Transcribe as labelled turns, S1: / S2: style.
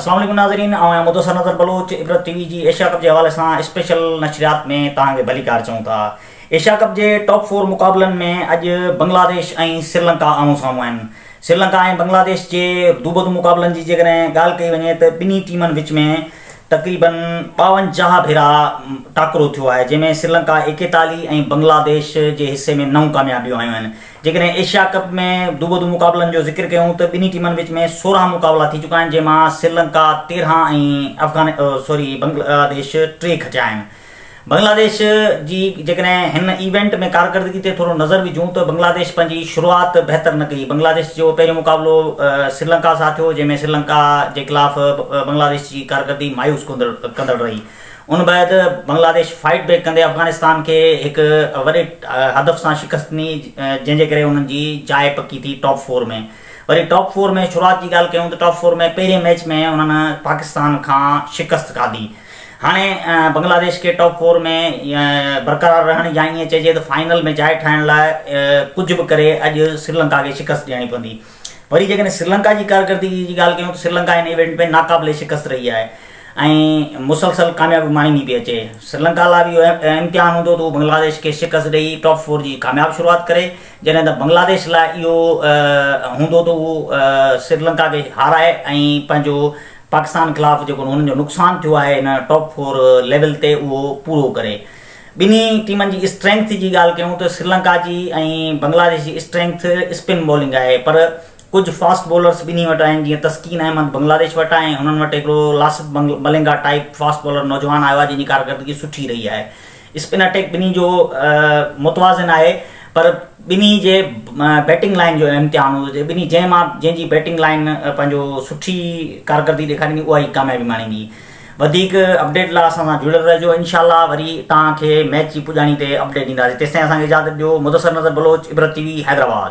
S1: अस्सलाम वालेकुम नाज़रीन, आऊं मुदस्सिर नज़र बलोच इबरत टीवी जी एशिया कप के हवाले से स्पेशल नशरियात में तव्हांखे भली कार चऊं था। एशिया कप के टॉप 4 मुकाबलन में अज बांग्लादेश और श्रीलंका आमो साम्हूं आहिनि। श्रीलंका और बांग्लादेश के दूबद मुकाबलन की जेकॾहिं ॻाल्हि कई वञे तो ॿिन्ही टीमनि विच में तक़रीबन 52 भेरा टाकरो थियो है, जैमें श्रीलंका 41 और बांग्लादेश के हिस्से में 9 कामयाबियों आयूं आहिनि। जेकॾहिं एशिया कप में दूबद मुकाबलन जो जिक्र कयूं तो ॿिन्ही टीमनि विच में 16 मुकाबला थी चुका आहिनि, जंहिंमां श्रीलंका 13 ऐं बांग्लादेश 3 खटिया आहिनि। बांग्लादेश जी जेकॾहिं हिन इवेंट में कारकर्दगी ते थोरो नज़र विझूं तो बांग्लादेश पंहिंजी शुरुआत बेहतर न कई। बांग्लादेश जो पहिरियों मुकाबलो श्रीलंका सां थियो, जंहिंमें श्रीलंका के खिलाफ़ बांग्लादेश की कारकर्दगी मायूस कंदड़ रही। उन बैद बांग्लादेश फाइट बैक कंदे अफगानिस्तान के एक वॾे हदफ़ सां शिकस्त ॾिनी, जंहिंजे करे उन्हनि जी जाइ पकी थी टॉप 4 में। वरी टॉप 4 में शुरुआत की ॻाल्हि कयूं तो टॉप 4 में पहिरें मैच में उन्होंने पाकिस्तान खां शिकस्त खाधी। हाणे बांग्लादेश के टॉप 4 में बरक़रार रहण या ईअं चइजे तो फाइनल में जाइ ठाहिण लाइ कुछ भी करे अॼु श्रीलंका के शिकस्त ॾियणी पवंदी। वरी जेकॾहिं श्रीलंका की कारकर्दगी की ॻाल्हि कयूं तो श्रीलंका इन इवेंट में नाक़ाबिले शिकस्त रही है ऐं मुसलसल कामयाबी माणी पई अचे। श्रीलंका लाइ भी इम्तिहान हूंदो तो बांग्लादेश के शिकस्त ॾेई टॉप 4 की कामयाब शुरुआत करे, जॾहिं त बांग्लादेश लाइ इहो हूंदो तो उहो श्रीलंका के हाराए ऐं पंहिंजो पाकिस्तान खिलाफ़ जो उन्हनि जो नुक़सान थियो है इन टॉप 4 लेवल ते उहो पूरो करे। ॿिन्ही टीमनि जी स्ट्रेंथ की ॻाल्हि कयूं तो श्रीलंका की ऐं बांग्लादेश की स्ट्रेंथ स्पिन बॉलिंग है, पर कुछ फास्ट बॉलर्स ॿिन्ही वटि आहिनि, जीअं तस्कीन अहमद बांग्लादेश वटि आहे, हुननि वटि हिकिड़ो Lasit Malinga type fast bowler नौजवान आयो आहे, जंहिंजी कारकर्दगी सुठी रही है। स्पिन अटैक ॿिन्ही जो मुतवाज़िन आहे, पर ॿिन्ही जे बैटिंग लाइन जो इम्तिहान हुजे। ॿिन्ही जंहिंजी बैटिंग लाइन पंहिंजो सुठी कारकर्दगी ॾेखारींदी उहा ई कामयाबी माणींदी। वधीक अपडेट लाइ असां सां जुड़ियल रहिजो। इंशाल्लाह वरी तव्हांखे मैच जी पुॼाणी ते अपडेट ॾींदासीं। तेसिताईं असांखे इजाज़त ॾियो। मुदस्सिर नज़र बलोच, इबरत टीवी, हैदराबाद।